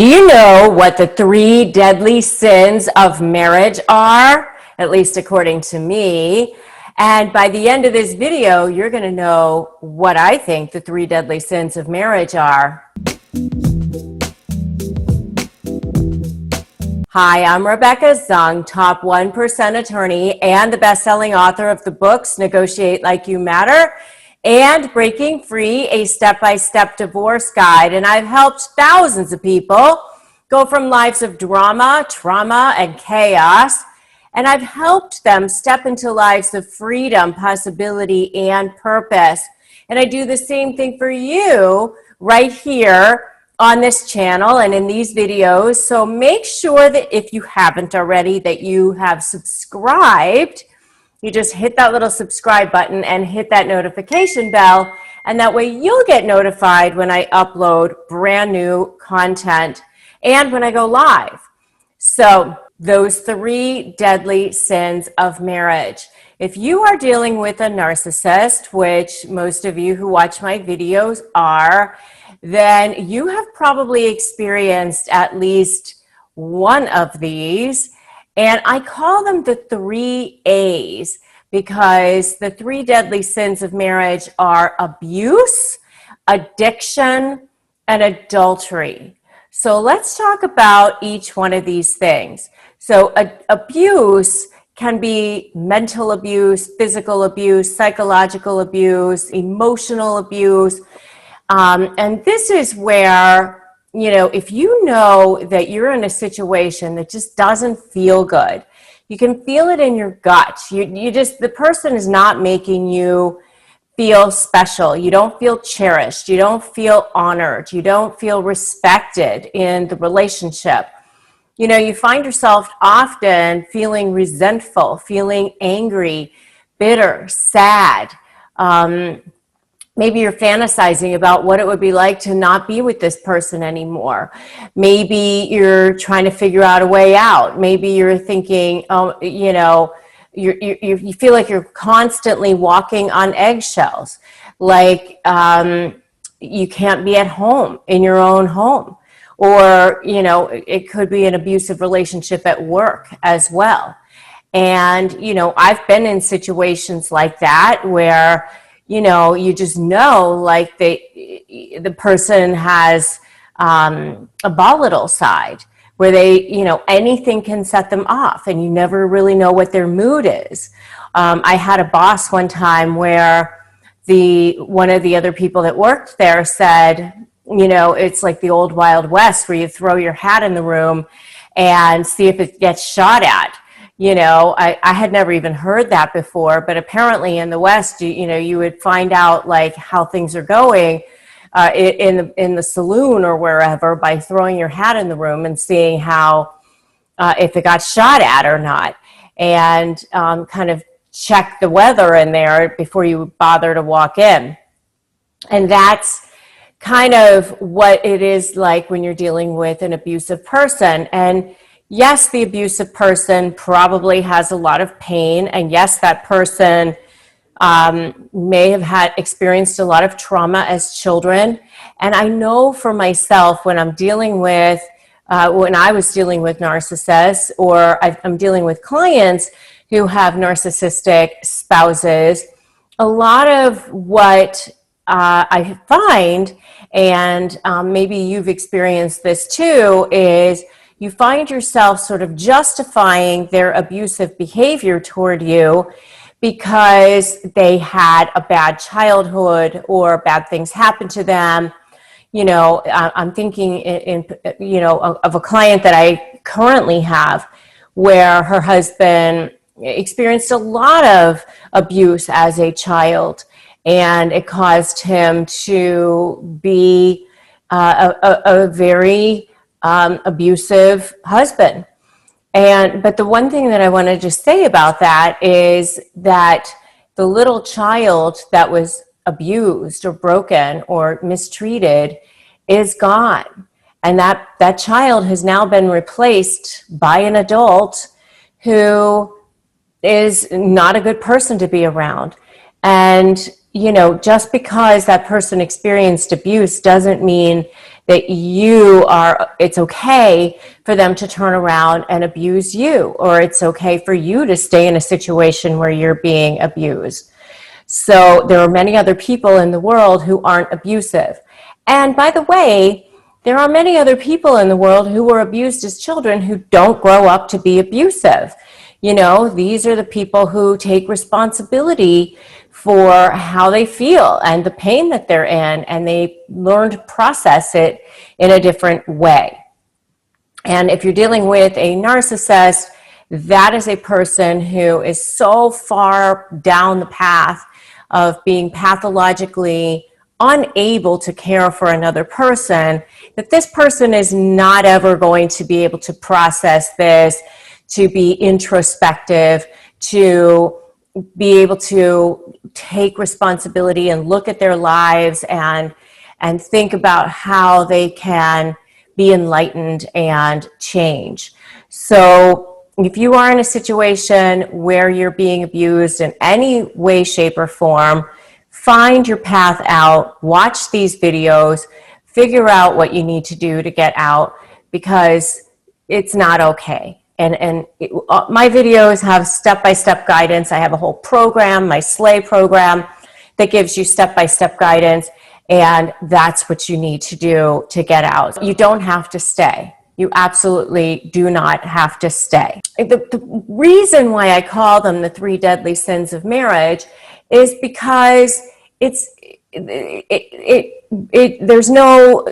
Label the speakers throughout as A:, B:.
A: Do you know what the 3 deadly sins of marriage are? At least according to me. And by the end of this video, you're going to know what I think the 3 deadly sins of marriage are. Hi, I'm Rebecca Zung, top 1% attorney and the best-selling author of the books Negotiate Like You Matter and Breaking Free, a step-by-step divorce guide. And I've helped thousands of people go from lives of drama, trauma, and chaos. And I've helped them step into lives of freedom, possibility, and purpose. And I do the same thing for you right here on this channel and in these videos. So make sure that if you haven't already, that you have subscribed. You just hit that little subscribe button and hit that notification bell, and that way you'll get notified when I upload brand new content and when I go live. So those 3 deadly sins of marriage. If you are dealing with a narcissist, which most of you who watch my videos are, then you have probably experienced at least one of these. And I call them the 3 A's because the 3 deadly sins of marriage are abuse, addiction, and adultery. So let's talk about each one of these things. So abuse can be mental abuse, physical abuse, psychological abuse, emotional abuse. And this is where, you know, if you know that you're in a situation that just doesn't feel good, you can feel it in your gut. The person is not making you feel special. You don't feel cherished. You don't feel honored. You don't feel respected in the relationship. You know, you find yourself often feeling resentful, feeling angry, bitter, sad. Maybe you're fantasizing about what it would be like to not be with this person anymore. Maybe you're trying to figure out a way out. Maybe you're thinking, oh, you know, you feel like you're constantly walking on eggshells, like you can't be at home in your own home. Or, you know, it could be an abusive relationship at work as well. And, you know, I've been in situations like that where, you know, you just know, like the person has a volatile side where they, you know, anything can set them off and you never really know what their mood is. I had a boss one time where one of the other people that worked there said, you know, it's like the old Wild West where you throw your hat in the room and see if it gets shot at. You know, I had never even heard that before, but apparently in the West, you know, you would find out like how things are going in the saloon or wherever by throwing your hat in the room and seeing how, if it got shot at or not, and kind of check the weather in there before you bother to walk in. And that's kind of what it is like when you're dealing with an abusive person. And yes, the abusive person probably has a lot of pain, and yes, that person may have experienced a lot of trauma as children. And I know for myself when I'm dealing with, when I was dealing with narcissists, or I'm dealing with clients who have narcissistic spouses, a lot of what I find, and maybe you've experienced this too, is you find yourself sort of justifying their abusive behavior toward you because they had a bad childhood or bad things happened to them. You know, I'm thinking you know, of a client that I currently have where her husband experienced a lot of abuse as a child, and it caused him to be a very abusive husband. But the one thing that I want to just say about that is that the little child that was abused or broken or mistreated is gone. And that child has now been replaced by an adult who is not a good person to be around. And, you know, just because that person experienced abuse doesn't mean that it's okay for them to turn around and abuse you, or it's okay for you to stay in a situation where you're being abused. So there are many other people in the world who aren't abusive. And by the way, there are many other people in the world who were abused as children who don't grow up to be abusive. You know, these are the people who take responsibility for how they feel and the pain that they're in, and they learn to process it in a different way. And if you're dealing with a narcissist, that is a person who is so far down the path of being pathologically unable to care for another person, that this person is not ever going to be able to process this, to be introspective, to be able to take responsibility and look at their lives and think about how they can be enlightened and change. So if you are in a situation where you're being abused in any way, shape, or form, find your path out, watch these videos, figure out what you need to do to get out, because it's not okay. And my videos have step-by-step guidance. I have a whole program, my SLAY program, that gives you step-by-step guidance, and that's what you need to do to get out. You don't have to stay. You absolutely do not have to stay. The reason why I call them the 3 deadly sins of marriage is because there's no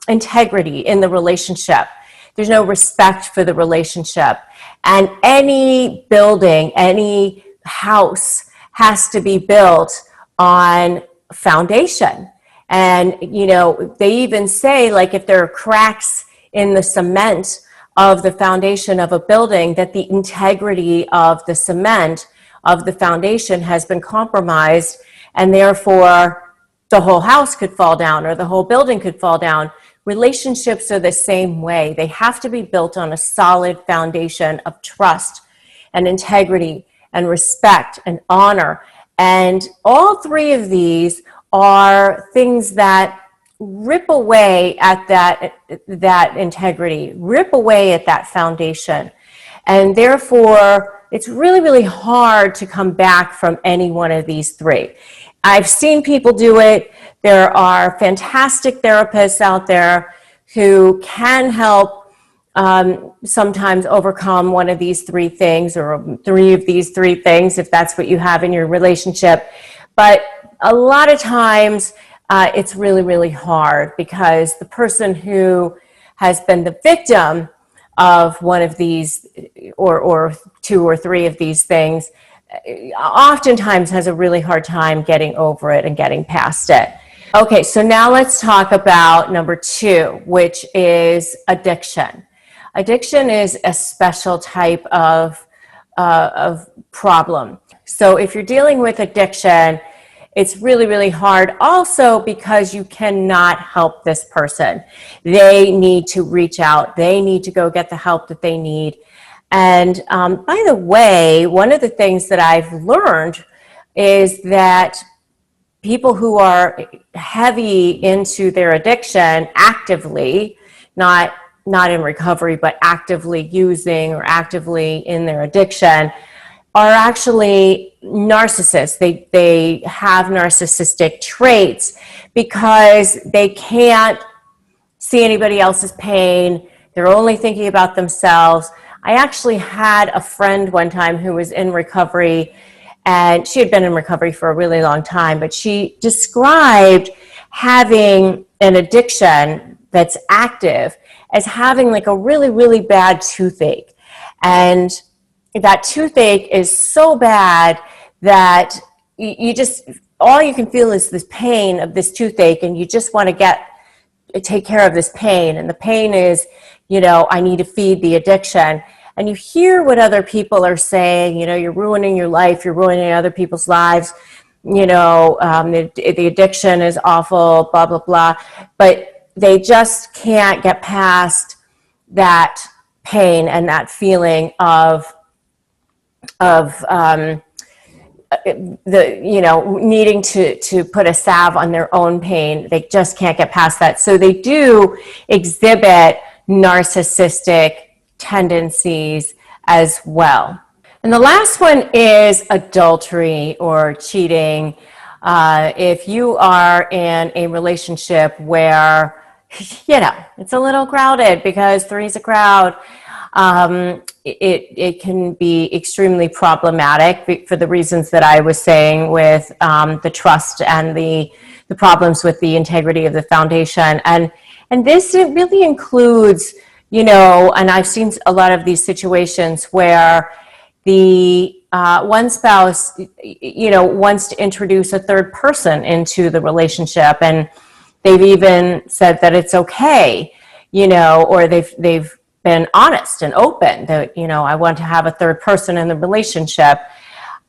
A: integrity in the relationship. There's no respect for the relationship. And any building, any house has to be built on foundation. And, you know, they even say, like, if there are cracks in the cement of the foundation of a building, that the integrity of the cement of the foundation has been compromised, and therefore the whole house could fall down or the whole building could fall down. Relationships are the same way. They have to be built on a solid foundation of trust and integrity and respect and honor. And all 3 of these are things that rip away at that integrity, rip away at that foundation. And therefore, it's really, really hard to come back from any one of these 3. I've seen people do it. There are fantastic therapists out there who can help sometimes overcome one of these 3 things, or 3 of these 3 things, if that's what you have in your relationship. But a lot of times it's really, really hard, because the person who has been the victim of one of these, or 2 or 3 of these things, oftentimes has a really hard time getting over it and getting past it. Okay, so now let's talk about number 2, which is addiction. Addiction is a special type of problem. So if you're dealing with addiction, it's really, really hard also, because you cannot help this person. They need to reach out. They need to go get the help that they need. And by the way, one of the things that I've learned is that people who are heavy into their addiction actively, not in recovery, but actively using or actively in their addiction, are actually narcissists. They have narcissistic traits because they can't see anybody else's pain. They're only thinking about themselves. I actually had a friend one time who was in recovery, and she had been in recovery for a really long time, but she described having an addiction that's active as having like a really, really bad toothache. And that toothache is so bad that you just, all you can feel is this pain of this toothache, and you just want to take care of this pain. And the pain is, you know, I need to feed the addiction. And you hear what other people are saying, you know, you're ruining your life, you're ruining other people's lives, you know, the addiction is awful, blah, blah, blah. But they just can't get past that pain and that feeling of needing to put a salve on their own pain. They just can't get past that. So they do exhibit narcissistic tendencies as well. And the last one is adultery or cheating. If you are in a relationship where, it's a little crowded, because three's a crowd, it can be extremely problematic for the reasons that I was saying, with the trust and the problems with the integrity of the foundation. And this, it really includes, and I've seen a lot of these situations where the one spouse, wants to introduce a third person into the relationship, and they've even said that it's okay, or they've been honest and open that, I want to have a third person in the relationship,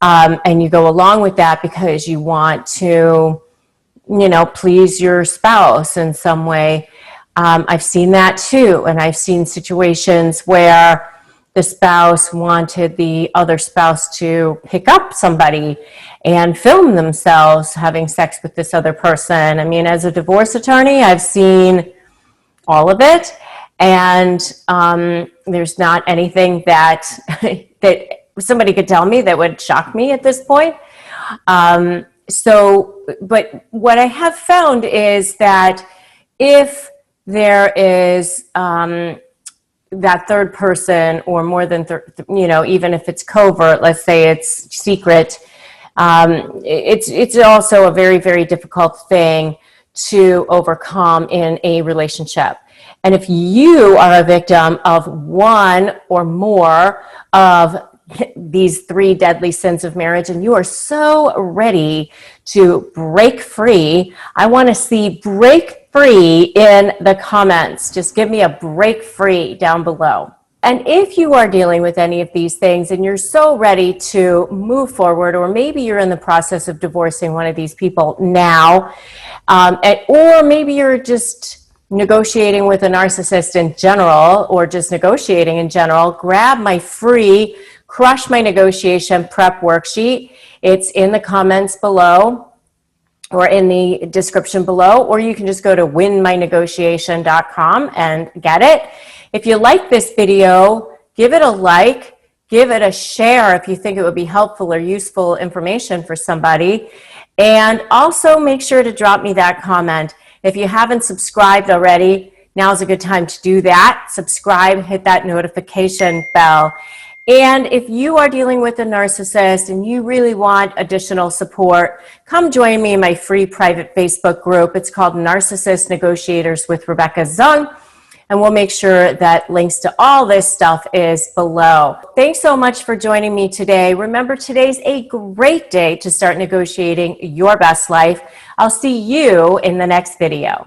A: and you go along with that because you want to, please your spouse in some way. I've seen that too, and I've seen situations where the spouse wanted the other spouse to pick up somebody and film themselves having sex with this other person. I mean, as a divorce attorney, I've seen all of it, and there's not anything that that somebody could tell me that would shock me at this point. But what I have found is that if there is that third person, or more than even if it's covert, let's say it's secret, it's also a very, very difficult thing to overcome in a relationship. And if you are a victim of one or more of these 3 deadly sins of marriage, and you are so ready to break free, I want to see break free in the comments. Just give me a break free down below. And if you are dealing with any of these things and you're so ready to move forward, or maybe you're in the process of divorcing one of these people now, or maybe you're just negotiating with a narcissist in general, or just negotiating in general, grab my free Crush My Negotiation Prep Worksheet. It's in the comments below, or in the description below, or you can just go to winmynegotiation.com and get it. If you like this video, give it a like, give it a share if you think it would be helpful or useful information for somebody. And also make sure to drop me that comment. If you haven't subscribed already, now's a good time to do that. Subscribe, hit that notification bell. And if you are dealing with a narcissist and you really want additional support, come join me in my free private Facebook group. It's called Narcissist Negotiators with Rebecca Zung. And we'll make sure that links to all this stuff is below. Thanks so much for joining me today. Remember, today's a great day to start negotiating your best life. I'll see you in the next video.